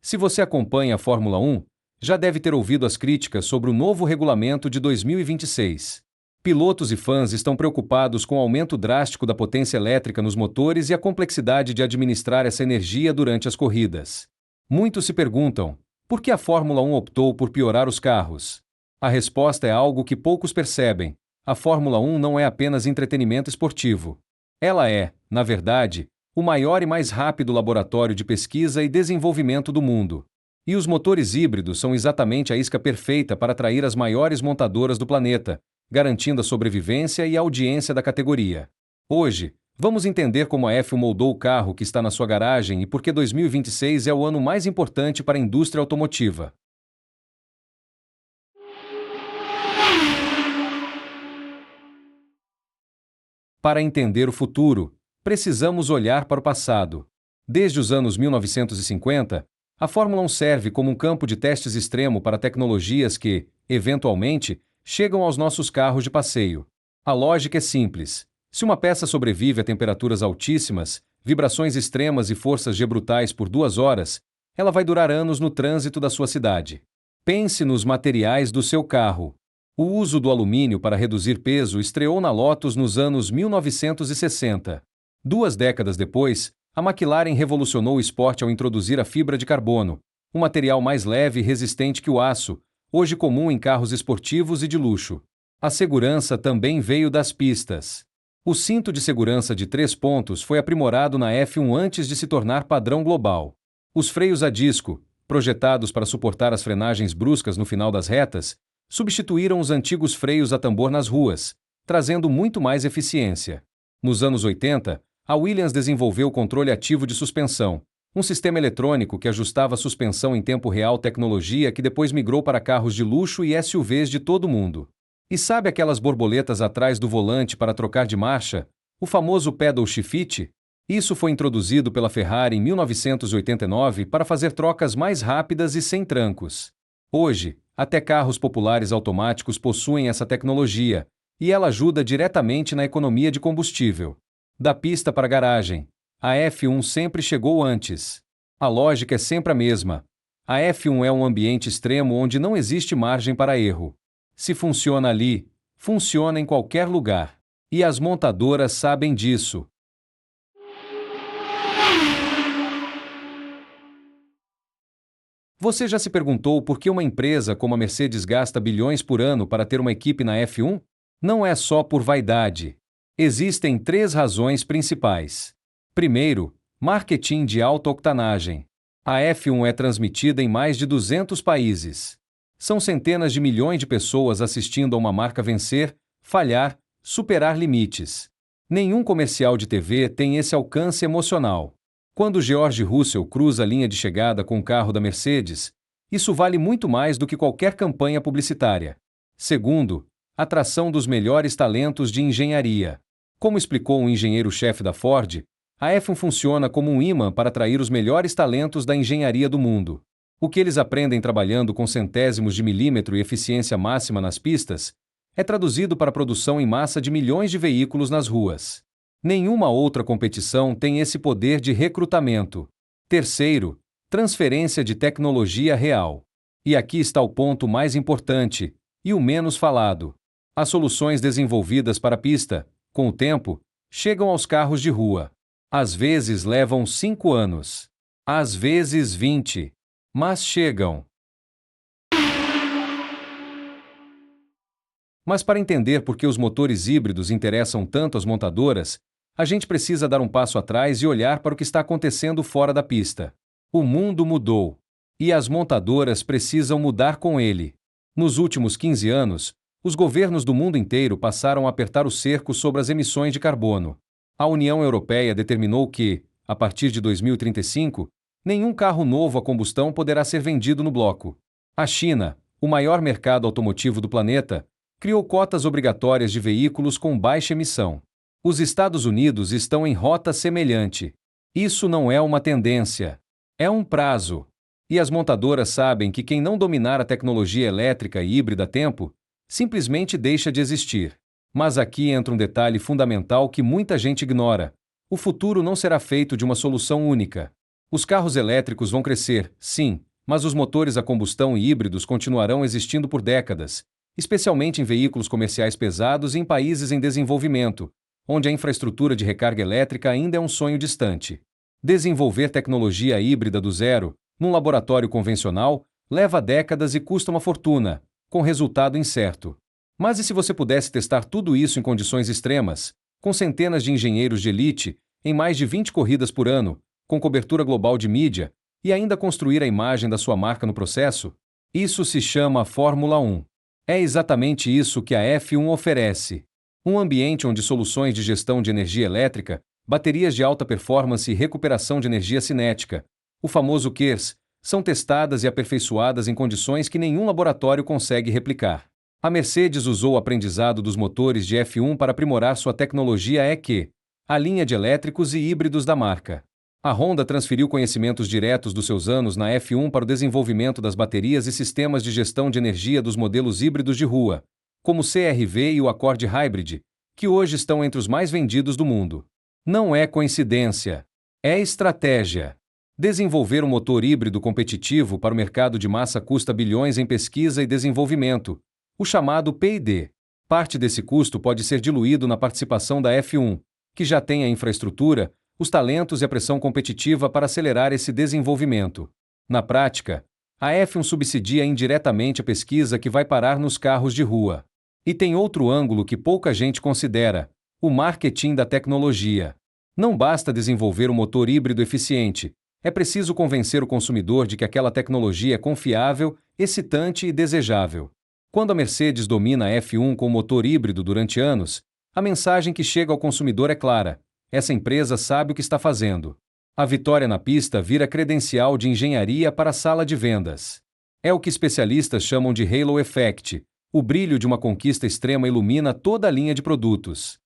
Se você acompanha a Fórmula 1, já deve ter ouvido as críticas sobre o novo regulamento de 2026. Pilotos e fãs estão preocupados com o aumento drástico da potência elétrica nos motores e a complexidade de administrar essa energia durante as corridas. Muitos se perguntam: por que a Fórmula 1 optou por piorar os carros? A resposta é algo que poucos percebem. A Fórmula 1 não é apenas entretenimento esportivo. Ela é, na verdade, o maior e mais rápido laboratório de pesquisa e desenvolvimento do mundo. E os motores híbridos são exatamente a isca perfeita para atrair as maiores montadoras do planeta, garantindo a sobrevivência e a audiência da categoria. Hoje, vamos entender como a F1 moldou o carro que está na sua garagem e por que 2026 é o ano mais importante para a indústria automotiva. Para entender o futuro, precisamos olhar para o passado. Desde os anos 1950, a Fórmula 1 serve como um campo de testes extremo para tecnologias que, eventualmente, chegam aos nossos carros de passeio. A lógica é simples. Se uma peça sobrevive a temperaturas altíssimas, vibrações extremas e forças G brutais por 2 horas, ela vai durar anos no trânsito da sua cidade. Pense nos materiais do seu carro. O uso do alumínio para reduzir peso estreou na Lotus nos anos 1960. 2 décadas depois, a McLaren revolucionou o esporte ao introduzir a fibra de carbono, um material mais leve e resistente que o aço, hoje comum em carros esportivos e de luxo. A segurança também veio das pistas. O cinto de segurança de 3 pontos foi aprimorado na F1 antes de se tornar padrão global. Os freios a disco, projetados para suportar as frenagens bruscas no final das retas, substituíram os antigos freios a tambor nas ruas, trazendo muito mais eficiência. Nos anos 80, a Williams desenvolveu o controle ativo de suspensão, um sistema eletrônico que ajustava a suspensão em tempo real, tecnologia que depois migrou para carros de luxo e SUVs de todo o mundo. E sabe aquelas borboletas atrás do volante para trocar de marcha? O famoso pedal shift? Isso foi introduzido pela Ferrari em 1989 para fazer trocas mais rápidas e sem trancos. Hoje, até carros populares automáticos possuem essa tecnologia, e ela ajuda diretamente na economia de combustível. Da pista para a garagem, a F1 sempre chegou antes. A lógica é sempre a mesma. A F1 é um ambiente extremo onde não existe margem para erro. Se funciona ali, funciona em qualquer lugar. E as montadoras sabem disso. Você já se perguntou por que uma empresa como a Mercedes gasta bilhões por ano para ter uma equipe na F1? Não é só por vaidade. Existem 3 razões principais. Primeiro, marketing de alta octanagem. A F1 é transmitida em mais de 200 países. São centenas de milhões de pessoas assistindo a uma marca vencer, falhar, superar limites. Nenhum comercial de TV tem esse alcance emocional. Quando George Russell cruza a linha de chegada com o carro da Mercedes, isso vale muito mais do que qualquer campanha publicitária. Segundo, atração dos melhores talentos de engenharia. Como explicou um engenheiro-chefe da Ford, a F1 funciona como um ímã para atrair os melhores talentos da engenharia do mundo. O que eles aprendem trabalhando com centésimos de milímetro e eficiência máxima nas pistas é traduzido para a produção em massa de milhões de veículos nas ruas. Nenhuma outra competição tem esse poder de recrutamento. Terceiro, transferência de tecnologia real. E aqui está o ponto mais importante, e o menos falado. As soluções desenvolvidas para a pista, com o tempo, chegam aos carros de rua. Às vezes levam 5 anos. Às vezes 20. Mas chegam. Mas para entender por que os motores híbridos interessam tanto às montadoras, a gente precisa dar um passo atrás e olhar para o que está acontecendo fora da pista. O mundo mudou. E as montadoras precisam mudar com ele. Nos últimos 15 anos, os governos do mundo inteiro passaram a apertar o cerco sobre as emissões de carbono. A União Europeia determinou que, a partir de 2035, nenhum carro novo a combustão poderá ser vendido no bloco. A China, o maior mercado automotivo do planeta, criou cotas obrigatórias de veículos com baixa emissão. Os Estados Unidos estão em rota semelhante. Isso não é uma tendência. É um prazo. E as montadoras sabem que quem não dominar a tecnologia elétrica e híbrida a tempo, simplesmente deixa de existir. Mas aqui entra um detalhe fundamental que muita gente ignora. O futuro não será feito de uma solução única. Os carros elétricos vão crescer, sim, mas os motores a combustão e híbridos continuarão existindo por décadas, especialmente em veículos comerciais pesados e em países em desenvolvimento, onde a infraestrutura de recarga elétrica ainda é um sonho distante. Desenvolver tecnologia híbrida do zero, num laboratório convencional, leva décadas e custa uma fortuna, com resultado incerto. Mas e se você pudesse testar tudo isso em condições extremas, com centenas de engenheiros de elite, em mais de 20 corridas por ano, com cobertura global de mídia, e ainda construir a imagem da sua marca no processo? Isso se chama Fórmula 1. É exatamente isso que a F1 oferece. Um ambiente onde soluções de gestão de energia elétrica, baterias de alta performance e recuperação de energia cinética, o famoso KERS, são testadas e aperfeiçoadas em condições que nenhum laboratório consegue replicar. A Mercedes usou o aprendizado dos motores de F1 para aprimorar sua tecnologia EQ, a linha de elétricos e híbridos da marca. A Honda transferiu conhecimentos diretos dos seus anos na F1 para o desenvolvimento das baterias e sistemas de gestão de energia dos modelos híbridos de rua, como o CR-V e o Accord Hybrid, que hoje estão entre os mais vendidos do mundo. Não é coincidência. É estratégia. Desenvolver um motor híbrido competitivo para o mercado de massa custa bilhões em pesquisa e desenvolvimento, o chamado P&D. Parte desse custo pode ser diluído na participação da F1, que já tem a infraestrutura, os talentos e a pressão competitiva para acelerar esse desenvolvimento. Na prática, a F1 subsidia indiretamente a pesquisa que vai parar nos carros de rua. E tem outro ângulo que pouca gente considera: o marketing da tecnologia. Não basta desenvolver um motor híbrido eficiente, é preciso convencer o consumidor de que aquela tecnologia é confiável, excitante e desejável. Quando a Mercedes domina a F1 com motor híbrido durante anos, a mensagem que chega ao consumidor é clara: essa empresa sabe o que está fazendo. A vitória na pista vira credencial de engenharia para a sala de vendas. É o que especialistas chamam de Halo Effect. O brilho de uma conquista extrema ilumina toda a linha de produtos.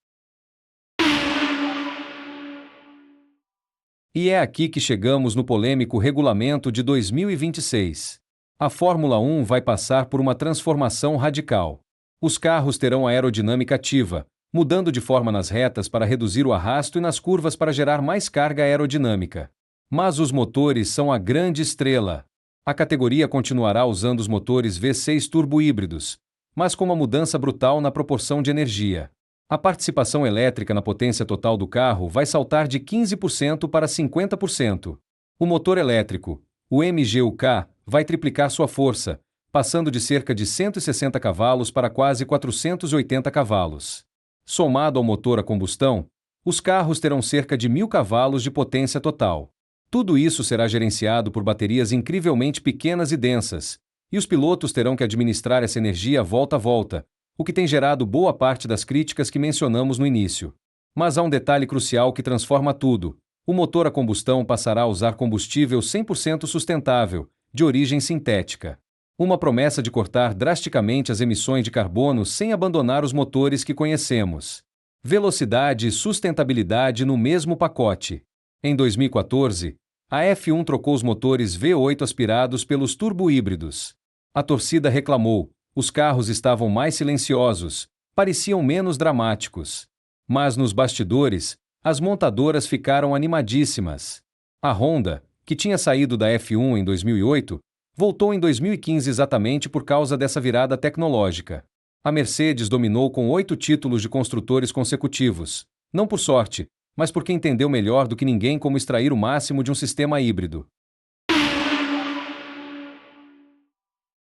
E é aqui que chegamos no polêmico regulamento de 2026. A Fórmula 1 vai passar por uma transformação radical. Os carros terão aerodinâmica ativa, mudando de forma nas retas para reduzir o arrasto e nas curvas para gerar mais carga aerodinâmica. Mas os motores são a grande estrela. A categoria continuará usando os motores V6 turbo híbridos, mas com uma mudança brutal na proporção de energia. A participação elétrica na potência total do carro vai saltar de 15% para 50%. O motor elétrico, o MGU-K, vai triplicar sua força, passando de cerca de 160 cavalos para quase 480 cavalos. Somado ao motor a combustão, os carros terão cerca de 1.000 cavalos de potência total. Tudo isso será gerenciado por baterias incrivelmente pequenas e densas, e os pilotos terão que administrar essa energia volta a volta, o que tem gerado boa parte das críticas que mencionamos no início. Mas há um detalhe crucial que transforma tudo: o motor a combustão passará a usar combustível 100% sustentável, de origem sintética. Uma promessa de cortar drasticamente as emissões de carbono sem abandonar os motores que conhecemos. Velocidade e sustentabilidade no mesmo pacote. Em 2014, a F1 trocou os motores V8 aspirados pelos turbo-híbridos. A torcida reclamou, os carros estavam mais silenciosos, pareciam menos dramáticos. Mas nos bastidores, as montadoras ficaram animadíssimas. A Honda, que tinha saído da F1 em 2008, voltou em 2015 exatamente por causa dessa virada tecnológica. A Mercedes dominou com 8 títulos de construtores consecutivos, não por sorte, mas porque entendeu melhor do que ninguém como extrair o máximo de um sistema híbrido.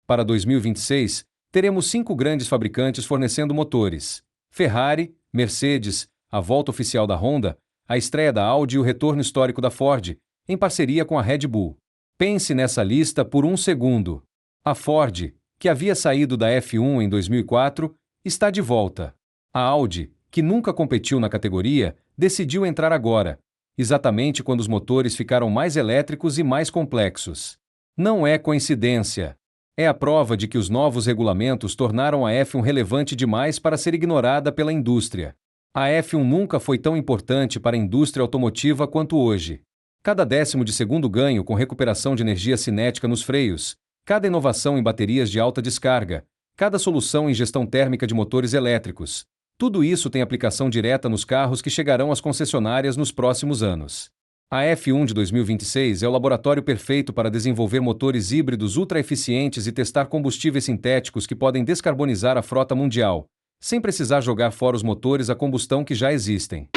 Para 2026, teremos 5 grandes fabricantes fornecendo motores: Ferrari, Mercedes, a volta oficial da Honda, a estreia da Audi e o retorno histórico da Ford, em parceria com a Red Bull. Pense nessa lista por um segundo. A Ford, que havia saído da F1 em 2004, está de volta. A Audi, que nunca competiu na categoria, decidiu entrar agora, exatamente quando os motores ficaram mais elétricos e mais complexos. Não é coincidência. É a prova de que os novos regulamentos tornaram a F1 relevante demais para ser ignorada pela indústria. A F1 nunca foi tão importante para a indústria automotiva quanto hoje. Cada décimo de segundo ganho com recuperação de energia cinética nos freios, cada inovação em baterias de alta descarga, cada solução em gestão térmica de motores elétricos, tudo isso tem aplicação direta nos carros que chegarão às concessionárias nos próximos anos. A F1 de 2026 é o laboratório perfeito para desenvolver motores híbridos ultra-eficientes e testar combustíveis sintéticos que podem descarbonizar a frota mundial, sem precisar jogar fora os motores a combustão que já existem.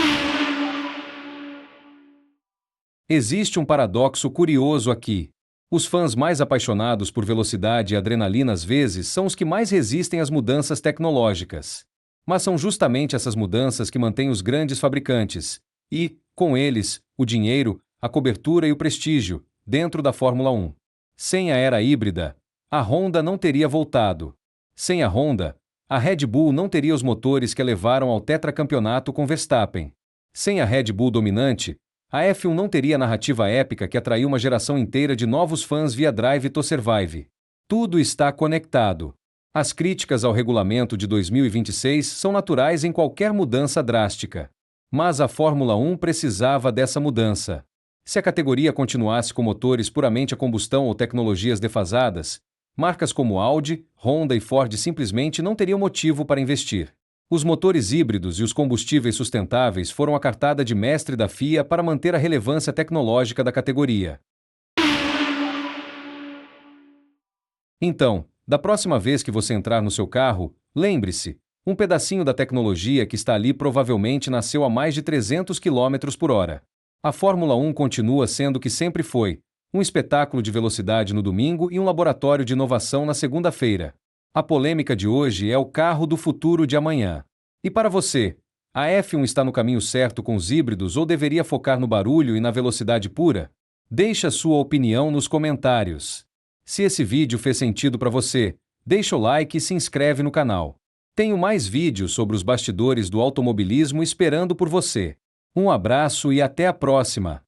Existe um paradoxo curioso aqui. Os fãs mais apaixonados por velocidade e adrenalina às vezes são os que mais resistem às mudanças tecnológicas. Mas são justamente essas mudanças que mantêm os grandes fabricantes, e, com eles, o dinheiro, a cobertura e o prestígio, dentro da Fórmula 1. Sem a era híbrida, a Honda não teria voltado. Sem a Honda, a Red Bull não teria os motores que a levaram ao tetracampeonato com Verstappen. Sem a Red Bull dominante, a F1 não teria a narrativa épica que atraiu uma geração inteira de novos fãs via Drive to Survive. Tudo está conectado. As críticas ao regulamento de 2026 são naturais em qualquer mudança drástica. Mas a Fórmula 1 precisava dessa mudança. Se a categoria continuasse com motores puramente a combustão ou tecnologias defasadas, marcas como Audi, Honda e Ford simplesmente não teriam motivo para investir. Os motores híbridos e os combustíveis sustentáveis foram a cartada de mestre da FIA para manter a relevância tecnológica da categoria. Então, da próxima vez que você entrar no seu carro, lembre-se, um pedacinho da tecnologia que está ali provavelmente nasceu a mais de 300 km por hora. A Fórmula 1 continua sendo o que sempre foi, um espetáculo de velocidade no domingo e um laboratório de inovação na segunda-feira. A polêmica de hoje é o carro do futuro de amanhã. E para você, a F1 está no caminho certo com os híbridos ou deveria focar no barulho e na velocidade pura? Deixe a sua opinião nos comentários. Se esse vídeo fez sentido para você, deixa o like e se inscreve no canal. Tenho mais vídeos sobre os bastidores do automobilismo esperando por você. Um abraço e até a próxima!